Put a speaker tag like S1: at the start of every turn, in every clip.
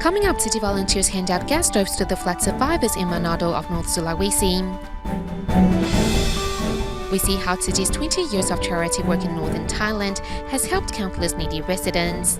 S1: Coming up, Tzu Chi volunteers hand out gas stoves to the flood survivors in Manado of North Sulawesi. We see how Tzu Chi's 20 years of charity work in Northern Thailand has helped countless needy residents.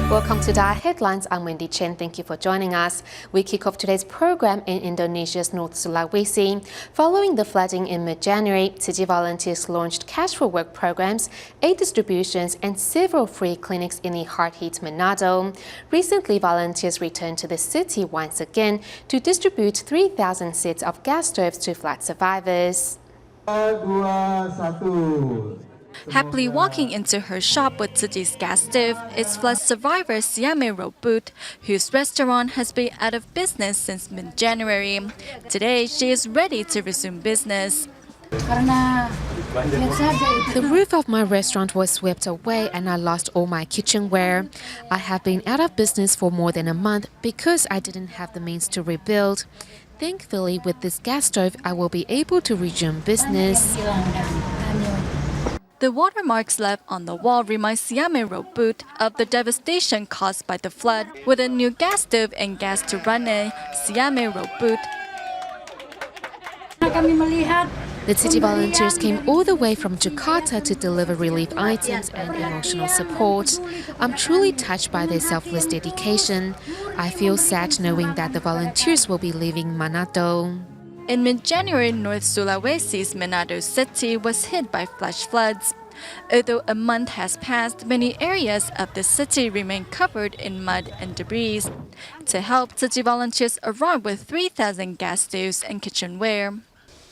S1: Welcome to DaAi Headlines. I'm Wendy Chen. Thank you for joining us. We kick off today's program in Indonesia's North Sulawesi. Following the flooding in mid-January, Tzu Chi volunteers launched cash for work programs, aid distributions, and several free clinics in the hard-hit Manado. Recently, volunteers returned to the city once again to distribute 3,000 sets of gas stoves to flood survivors.
S2: 2, 1.
S3: Happily walking into her shop with Tzu Chi's gas stove is flood survivor Siame Robut, whose restaurant has been out of business since mid-January. Today, she is ready to resume business.
S1: The roof of my restaurant was swept away and I lost all my kitchenware. I have been out of business for more than a month because I didn't have the means to rebuild. Thankfully, with this gas stove, I will be able to resume business.
S3: The watermarks left on the wall remind Siame Robut of the devastation caused by the flood. With a new gas stove and gas to run it, Siame Robut.
S1: The Tzu Chi volunteers came all the way from Jakarta to deliver relief items and emotional support. I'm truly touched by their selfless dedication. I feel sad knowing that the volunteers will be leaving Manado.
S3: In mid-January, North Sulawesi's Manado city was hit by flash floods. Although a month has passed, many areas of the city remain covered in mud and debris. To help, Tzu Chi volunteers arrived with 3,000 gas stoves and kitchenware.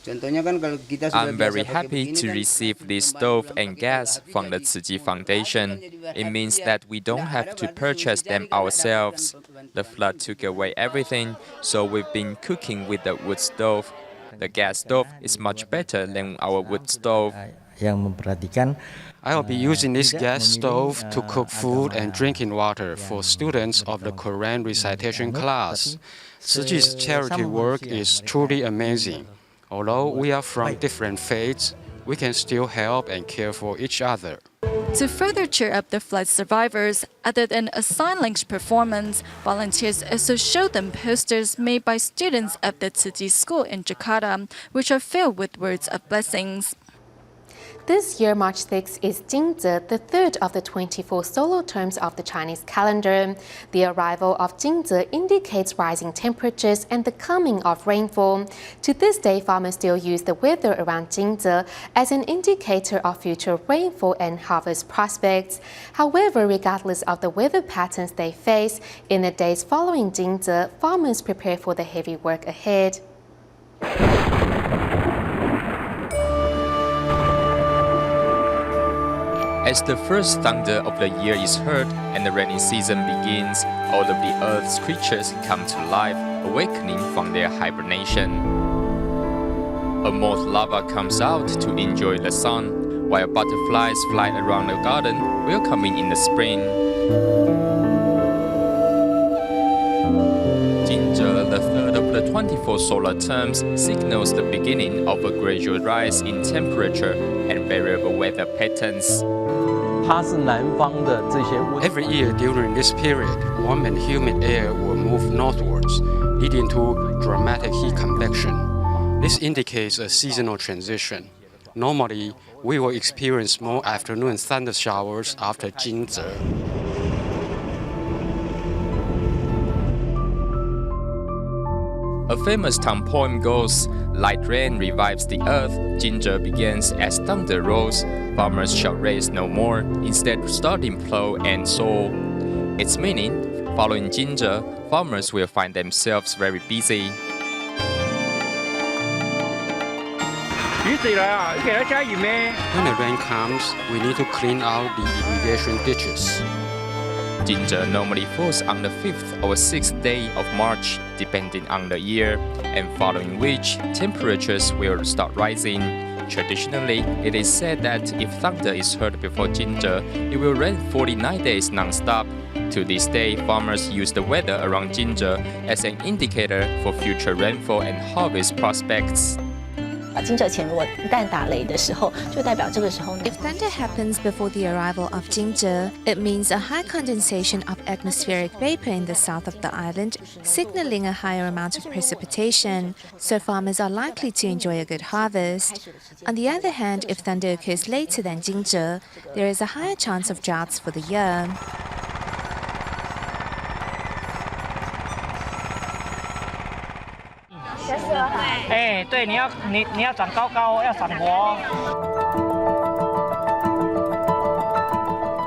S4: I'm very happy to receive this stove and gas from the Tzu Chi Foundation. It means that we don't have to purchase them ourselves. The flood took away everything, so we've been cooking with the wood stove. The gas stove is much better than our wood stove.
S5: I'll be using this gas stove to cook food and drinking water for students of the Quran recitation class. Tzu Chi's charity work is truly amazing. Although we are from different faiths, we can still help and care for each other.
S3: To further cheer up the flood survivors, other than a sign language performance, volunteers also showed them posters made by students of the Tzu Chi school in Jakarta, which are filled with words of blessings.
S1: This year, March 6 is Jingzhe, the third of the 24 solar terms of the Chinese calendar. The arrival of Jingzhe indicates rising temperatures and the coming of rainfall. To this day, farmers still use the weather around Jingzhe as an indicator of future rainfall and harvest prospects. However, regardless of the weather patterns they face, in the days following Jingzhe, farmers prepare for the heavy work ahead.
S4: As the first thunder of the year is heard and the rainy season begins, all of the earth's creatures come to life, awakening from their hibernation. A moth larva comes out to enjoy the sun, while butterflies fly around the garden, welcoming in the spring. Jingzhe, the third of the 24 solar terms, signals the beginning of a gradual rise in temperature and variable weather patterns.
S5: Every year during this period, warm and humid air will move northwards, leading to dramatic heat convection. This indicates a seasonal transition. Normally, we will experience more afternoon thunder showers after Jingzhe.
S4: A famous Tang poem goes, "Light rain revives the earth, Jingzhe begins as thunder rolls, farmers shall raise no more, instead starting plow and sow." Its meaning, following Jingzhe, farmers will find themselves very busy.
S5: When the rain comes, we need to clean out the irrigation ditches.
S4: Jingzhe normally falls on the 5th or 6th day of March, depending on the year, and following which, temperatures will start rising. Traditionally, it is said that if thunder is heard before Jingzhe, it will rain 49 days non-stop. To this day, farmers use the weather around Jingzhe as an indicator for future rainfall and harvest prospects.
S6: 惊蛰前如果一旦打雷的时候，就代表这个时候呢。
S7: If thunder happens before the arrival of Jingzhe, it means a high condensation of atmospheric vapor in the south of the island, signaling a higher amount of precipitation, so farmers are likely to enjoy a good harvest. On the other hand, if thunder occurs later than Jingzhe, there is a higher chance of droughts for the year.
S8: 对，你要长高高，要长活。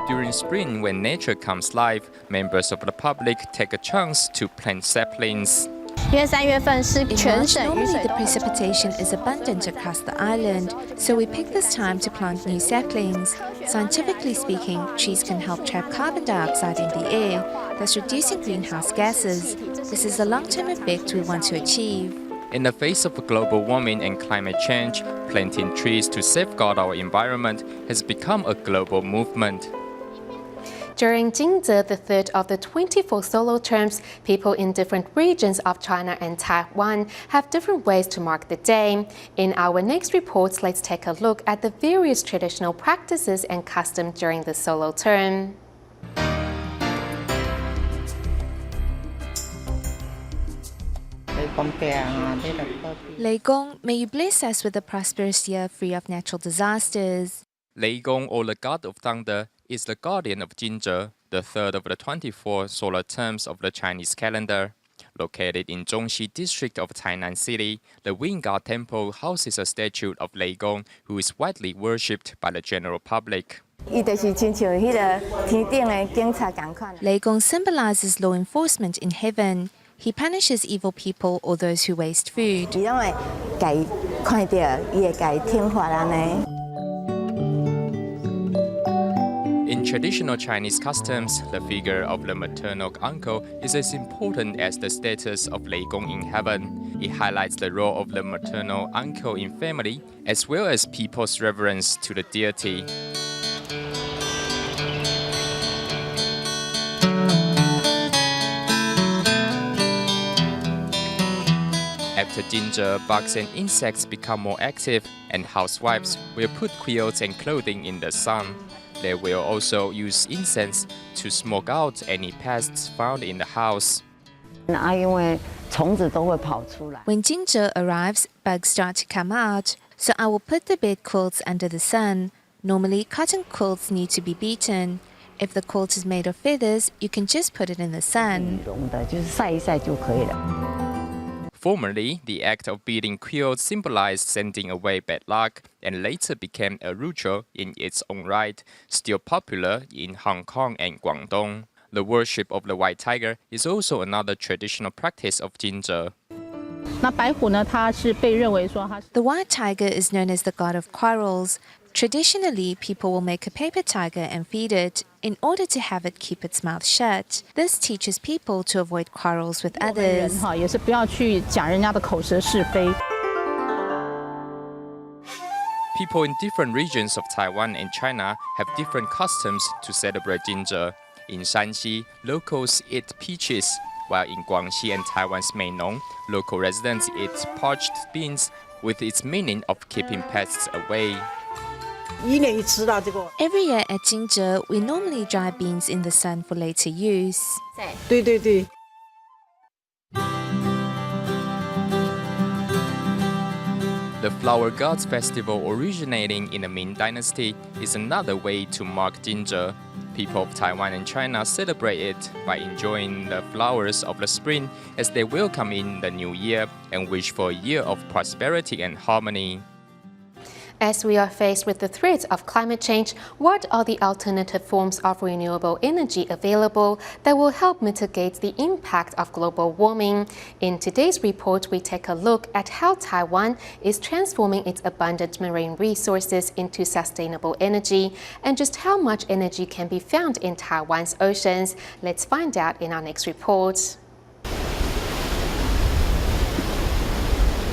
S4: During spring, when nature comes live, members of the public take a chance to plant saplings.
S6: 因为3月份是
S7: In
S6: 全
S7: March,
S6: 省雨
S7: normally
S6: 水
S7: the precipitation is abundant across the island, so we pick this time to plant new saplings. Scientifically speaking, trees can help trap carbon dioxide in the air, thus reducing greenhouse gases. This is the long-term effect we want to achieve.
S4: In the face of global warming and climate change, planting trees to safeguard our environment has become a global movement.
S1: During Jingzhe, the third of the 24 solar terms, people in different regions of China and Taiwan have different ways to mark the day. In our next report, let's take a look at the various traditional practices and customs during the solar term.
S7: Leigong, may you bless us with a prosperous year free of natural disasters.
S4: Leigong, or the god of thunder, is the guardian of Jingzhe, the third of the 24 solar terms of the Chinese calendar. Located in Zhongxi district of Tainan City, the Wind God Temple houses a statue of Leigong, who is widely worshipped by the general public.
S7: Leigong symbolizes law enforcement in heaven. He punishes evil people or those who waste food.
S4: In traditional Chinese customs, the figure of the maternal uncle is as important as the status of Leigong in heaven. It highlights the role of the maternal uncle in family, as well as people's reverence to the deity. After Jingzhe, bugs and insects become more active, and housewives will put quilts and clothing in the sun. They will also use incense to smoke out any pests found in the house.
S7: When Jingzhe arrives, bugs start to come out, so I will put the bed quilts under the sun. Normally, cotton quilts need to be beaten. If the quilt is made of feathers, you can just put it in the sun.
S4: Formerly, the act of beating quilts symbolized sending away bad luck, and later became a ritual in its own right, still popular in Hong Kong and Guangdong. The worship of the white tiger is also another traditional practice of Jingzhe.
S7: The white tiger is known as the god of quarrels. Traditionally, people will make a paper tiger and feed it in order to have it keep its mouth shut. This teaches people to avoid quarrels with others.
S4: People in different regions of Taiwan and China have different customs to celebrate Jingzhe. In Shanxi, locals eat peaches, while in Guangxi and Taiwan's Meinong, local residents eat parched beans with its meaning of keeping pests away.
S7: Every year at Jingzhe, we normally dry beans in the sun for later use.
S4: The Flower Gods Festival, originating in the Ming Dynasty, is another way to mark Jingzhe. People of Taiwan and China celebrate it by enjoying the flowers of the spring as they welcome in the new year and wish for a year of prosperity and harmony.
S1: As we are faced with the threats of climate change, what are the alternative forms of renewable energy available that will help mitigate the impact of global warming? In today's report, we take a look at how Taiwan is transforming its abundant marine resources into sustainable energy and just how much energy can be found in Taiwan's oceans. Let's find out in our next report.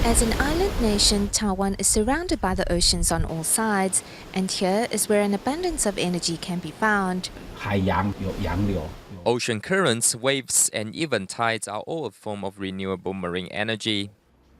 S7: As an island nation, Taiwan is surrounded by the oceans on all sides, and here is where an abundance of energy can be found.
S4: Ocean currents, waves, and even tides are all a form of renewable marine energy.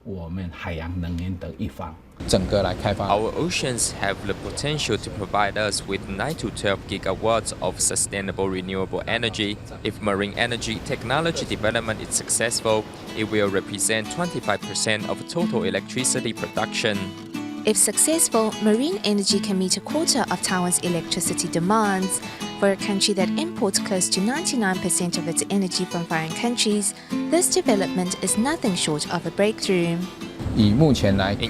S9: 我们海洋能源的一方。
S4: Our oceans have the potential to provide us with 9 to 12 gigawatts of sustainable renewable energy. If marine energy technology development is successful, it will represent 25% of total electricity production.
S7: If successful, marine energy can meet a quarter of Taiwan's electricity demands. For a country that imports close to 99% of its energy from foreign countries, this development is nothing short of a breakthrough.
S4: In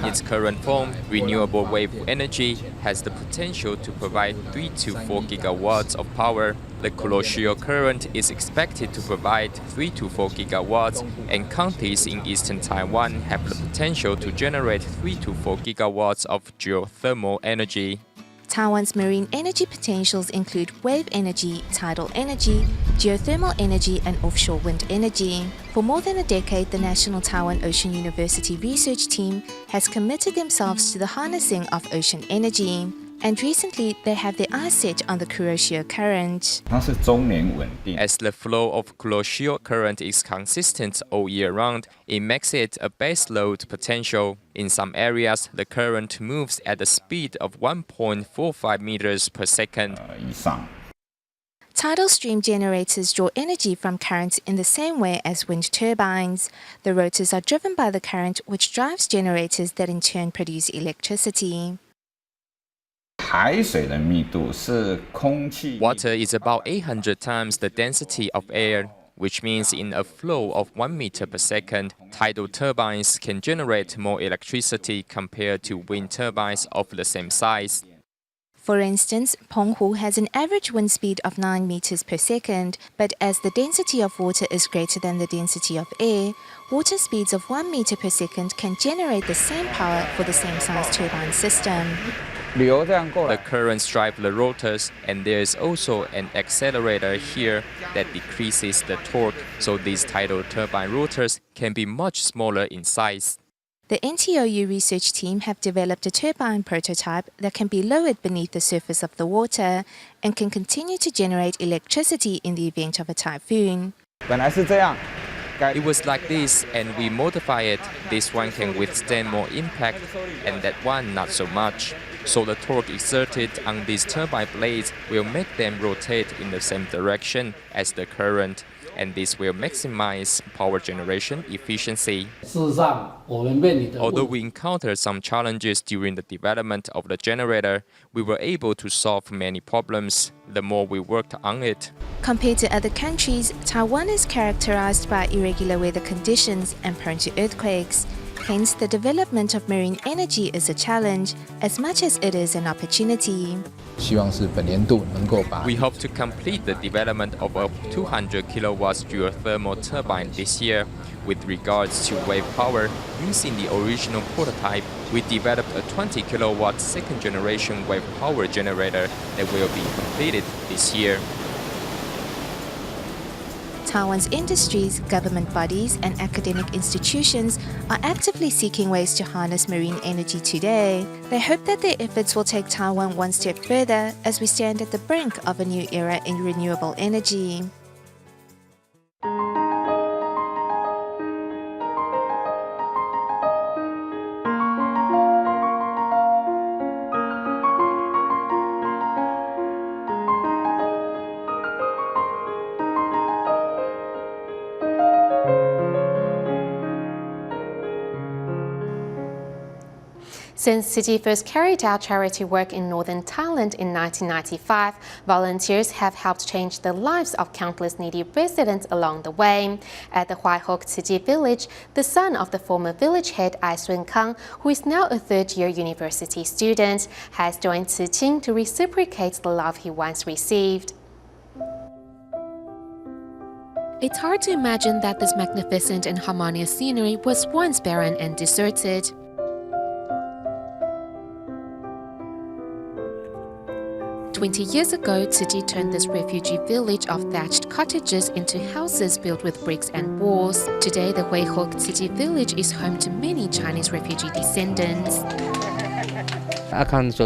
S4: its current form, renewable wave energy has the potential to provide 3 to 4 gigawatts of power. The colloquial current is expected to provide 3 to 4 gigawatts, and counties in eastern Taiwan have the potential to generate 3 to 4 gigawatts of geothermal energy.
S7: Taiwan's marine energy potentials include wave energy, tidal energy, geothermal energy, and offshore wind energy. For more than a decade, the National Taiwan Ocean University research team has committed themselves to the harnessing of ocean energy. And recently, they have their eyes set on the Kuroshio current.
S4: As the flow of colloquial current is consistent all year round, it makes it a base load potential. In some areas, the current moves at a speed of 1.45 meters per second.
S7: Tidal stream generators draw energy from currents in the same way as wind turbines. The rotors are driven by the current, which drives generators that in turn produce electricity.
S4: Water is about 800 times the density of air, which means in a flow of 1 meter per second, tidal turbines can generate more electricity compared to wind turbines of the same size.
S7: For instance, Penghu has an average wind speed of 9 meters per second, but as the density of water is greater than the density of air, water speeds of 1 meter per second can generate the same power for the same size turbine system.
S4: The currents drive the rotors, and there is also an accelerator here that decreases the torque, so these tidal turbine rotors can be much smaller in size.
S7: The NTOU research team have developed a turbine prototype that can be lowered beneath the surface of the water and can continue to generate electricity in the event of a typhoon.
S4: It was like this, and we modify it. This one can withstand more impact, and that one not so much. So the torque exerted on these turbine blades will make them rotate in the same direction as the current, and this will maximize power generation efficiency. Although we encountered some challenges during the development of the generator, we were able to solve many problems the more we worked on it.
S7: Compared to other countries, Taiwan is characterized by irregular weather conditions and prone to earthquakes. Hence, the development of marine energy is a challenge as much as it is an opportunity.
S4: We hope to complete the development of a 200 kilowatts geothermal turbine this year. With regards to wave power, using the original prototype, we developed a 20 kilowatt second generation wave power generator that will be completed this year.
S7: Taiwan's industries, government bodies, and academic institutions are actively seeking ways to harness marine energy today. They hope that their efforts will take Taiwan one step further as we stand at the brink of a new era in renewable energy.
S1: Since Tzu Chi first carried out charity work in Northern Thailand in 1995, volunteers have helped change the lives of countless needy residents along the way. At the Huai Hoc Tzu Chi village, the son of the former village head Ai Sun Kang, who is now a third-year university student, has joined Tzu Chi to reciprocate the love he once received. It's hard to imagine that this magnificent and harmonious scenery was once barren and deserted. "20 years ago, Tzu Chi turned this refugee village of thatched cottages into houses built with bricks and walls. Today, the Huai Hoc Tzu Chi village is home to many Chinese refugee descendants."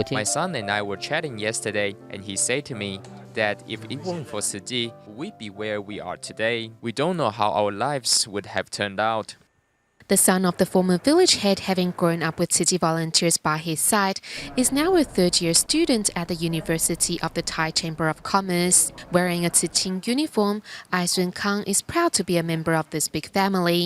S4: My son and I were chatting yesterday, and he said to me that if it weren't for Tzu Chi, we'd be where we are today. We don't know how our lives would have turned out.
S1: The son of the former village head, having grown up with Tzu Chi volunteers by his side, is now a third-year student at the University of the Thai Chamber of Commerce. Wearing a Tzu Chi uniform, Ai Sun Kang is proud to be a member of this big family.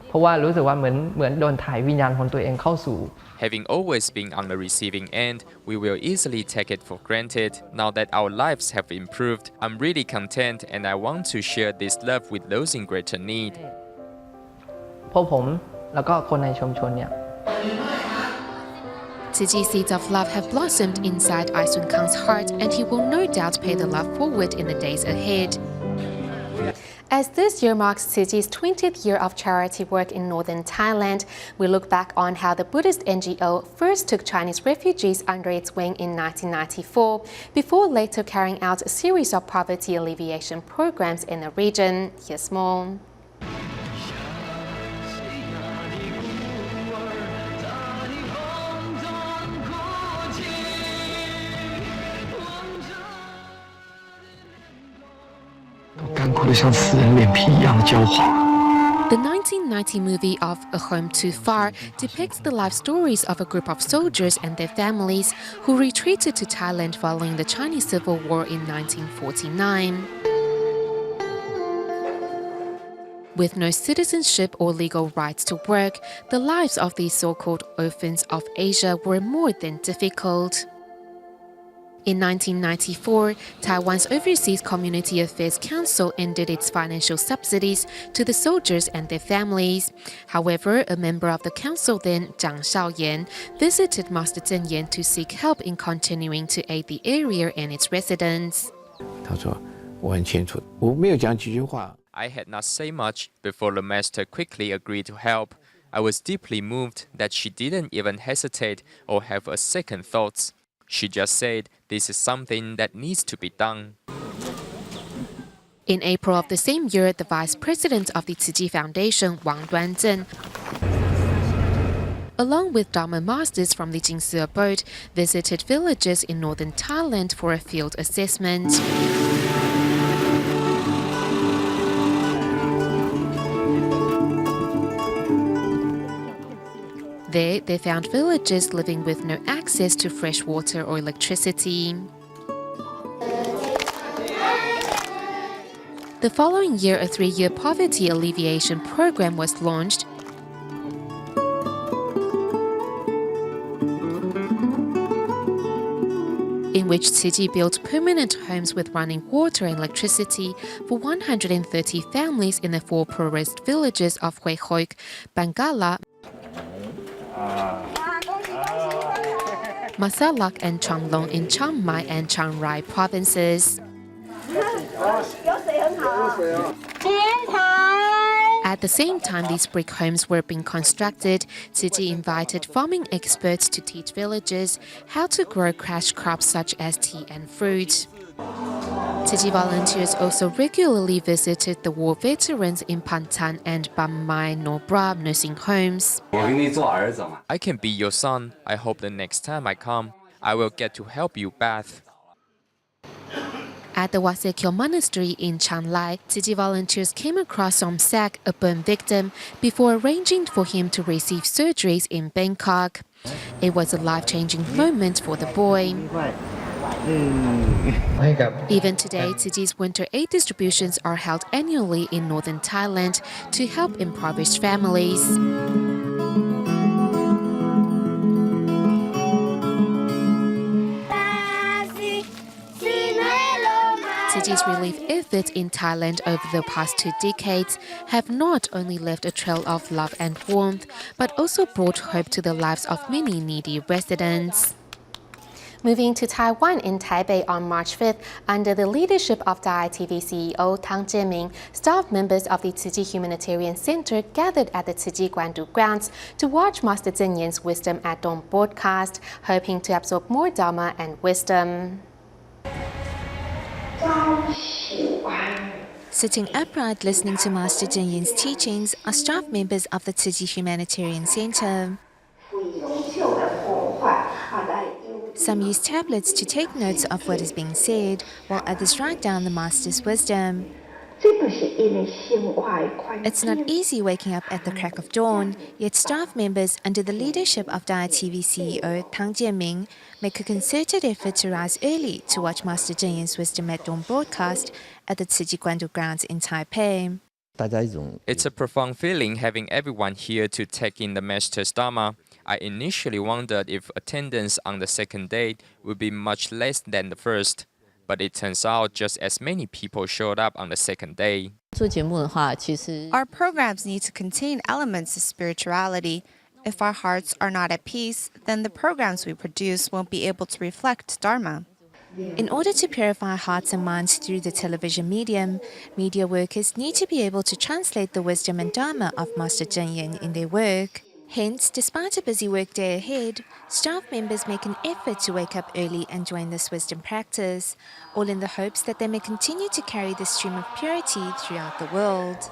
S10: เพราะว่ารู้สึกว่าเหมือนโดนถ่ายวิญญาณของตัวเองเข้าสู่
S4: Having always been on the receiving end, we will easily take it for granted. Now that our lives have improved, I'm really content and I want to share this love with those in greater need.
S10: พวกผมแล้วก็คนในชุมชนเนี่ย
S1: Tzu Chi seeds of love have blossomed inside Ai Sun Kang's heart, and he will no doubt pay the love forward in the days ahead. As this year marks Tzu Chi's 20th year of charity work in Northern Thailand, we look back on how the Buddhist NGO first took Chinese refugees under its wing in 1994, before later carrying out a series of poverty alleviation programs in the region. Here's more. The 1990 movie of A Home Too Far depicts the life stories of a group of soldiers and their families who retreated to Thailand following the Chinese Civil War in 1949. With no citizenship or legal rights to work, the lives of these so-called orphans of Asia were more than difficult. In 1994, Taiwan's Overseas Community Affairs Council ended its financial subsidies to the soldiers and their families. However, a member of the council then, Zhang Xiaoyan, visited Master Zhen Yan to seek help in continuing to aid the area and its residents.
S4: I had not said much before the master quickly agreed to help. I was deeply moved that she didn't even hesitate or have a second thought. She just said, this is something that needs to be done.
S1: In April of the same year, the vice president of the Tzu Chi Foundation, Wang Duanzhen, along with Dharma masters from the Jingzhe abode, visited villages in northern Thailand for a field assessment. There, they found villagers living with no access to fresh water or electricity. The following year, a 3-year poverty alleviation program was launched, in which Tzu Chi built permanent homes with running water and electricity for 130 families in the 4 poorest villages of Hue Hoik, Bangala, Masalak and Changlong in Chiang Mai and Chiang Rai provinces. At the same time these brick homes were being constructed, Tzu Chi invited farming experts to teach villagers how to grow cash crops such as tea and fruit. Tzu Chi volunteers also regularly visited the war veterans in Pantan and Bam Mai Nobra nursing homes.
S4: I can be your son. I hope the next time I come, I will get to help you bath.
S1: At the Wasekyo Monastery in Chiang Lai, Tzu Chi volunteers came across Somsak, a burn victim, before arranging for him to receive surgeries in Bangkok. It was a life-changing moment for the boy. Even today, Tzu Chi's winter aid distributions are held annually in northern Thailand to help impoverished families. Tzu Chi's relief efforts in Thailand over the past 2 decades have not only left a trail of love and warmth, but also brought hope to the lives of many needy residents. Moving to Taiwan in Taipei on March 5th, under the leadership of DaAi TV CEO Tang Jieming, staff members of the Tzu Chi Humanitarian Center gathered at the Tzu Chi Guandu grounds to watch Master Zhen Yan's Wisdom at Dawn broadcast, hoping to absorb more Dharma and wisdom.
S7: Sitting upright listening to Master Zhen Yan's teachings are staff members of the Tzu Chi Humanitarian Center. Some use tablets to take notes of what is being said, while others write down the Master's wisdom. It's not easy waking up at the crack of dawn, yet staff members under the leadership of DaAi TV CEO Tang Jianming make a concerted effort to rise early to watch Master Zheng Wisdom at Dawn broadcast at the Tzu Chi grounds in Taipei.
S4: It's a profound feeling having everyone here to take in the Master's Dharma. I initially wondered if attendance on the second day would be much less than the first, but it turns out just as many people showed up on the second day.
S11: Our programs need to contain elements of spirituality. If our hearts are not at peace, then the programs we produce won't be able to reflect Dharma.
S7: In order to purify hearts and minds through the television medium, media workers need to be able to translate the wisdom and dharma of Master Zheng Yin in their work. Hence, despite a busy workday ahead, staff members make an effort to wake up early and join this wisdom practice, all in the hopes that they may continue to carry the stream of purity throughout the world.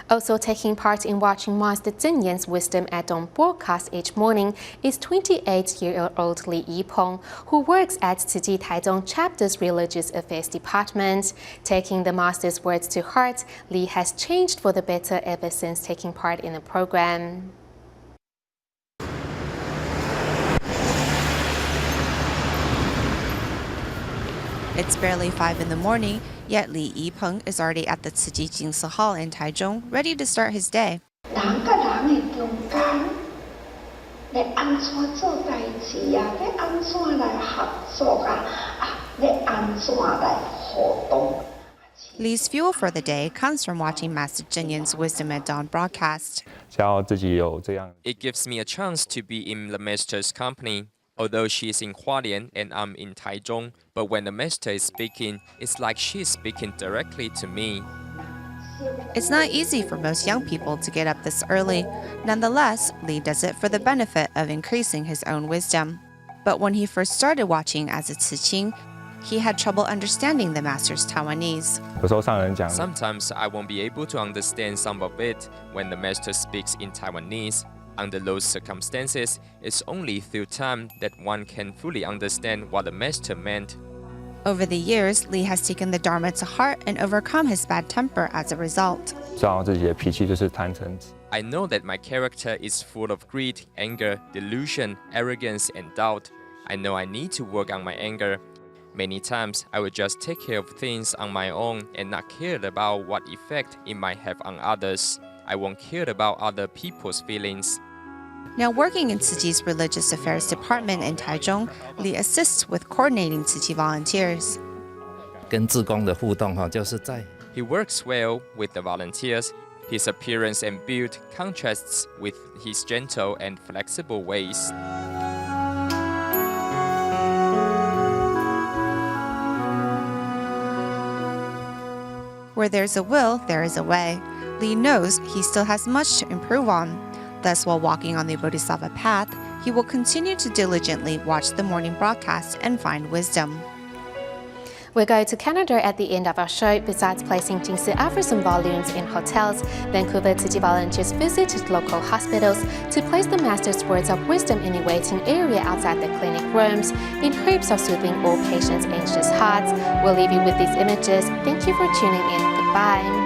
S1: Also taking part in watching Master Zheng Yin's Wisdom at Dawn broadcast each morning is 28-year-old Li Yipeng, who works at Tzu Chi Taichung Chapter's Religious Affairs Department. Taking the Master's words to heart, Li has changed for the better ever since taking part in the program.
S11: It's barely 5 in the morning, yet Li Yipeng is already at the Tzu Chi Jingzhe Hall in Taichung, ready to start his day. Li's fuel for the day comes from watching Master Zheng Yin's Wisdom at Dawn broadcast.
S4: It gives me a chance to be in the Master's company. Although she is in Hualien and I'm in Taichung, but when the Master is speaking, it's like she is speaking directly to me.
S11: It's not easy for most young people to get up this early. Nonetheless, Li does it for the benefit of increasing his own wisdom. But when he first started watching as a Tzu Chi, he had trouble understanding the Master's Taiwanese.
S4: Sometimes I won't be able to understand some of it when the Master speaks in Taiwanese. Under those circumstances, it's only through time that one can fully understand what the Master meant.
S11: Over the years, Li has taken the Dharma to heart and overcome his bad temper as a result.
S4: I know that my character is full of greed, anger, delusion, arrogance, and doubt. I know I need to work on my anger. Many times, I would just take care of things on my own and not care about what effect it might have on others. I won't care about other people's feelings.
S11: Now working in Tzu Chi's Religious Affairs Department in Taichung, Li assists with coordinating Tzu Chi volunteers.
S4: He works well with the volunteers. His appearance and build contrasts with his gentle and flexible ways.
S11: Where there's a will, there is a way. Li knows he still has much to improve on. Thus, while walking on the Bodhisattva path, he will continue to diligently watch the morning broadcast and find wisdom.
S1: We'll go to Canada at the end of our show. Besides placing Jingzhe Aphorism volumes in hotels, Vancouver Tzu Chi volunteers visited local hospitals to place the Master's words of wisdom in a waiting area outside the clinic rooms in hopes of soothing all patients' anxious hearts. We'll leave you with these images. Thank you for tuning in. Goodbye.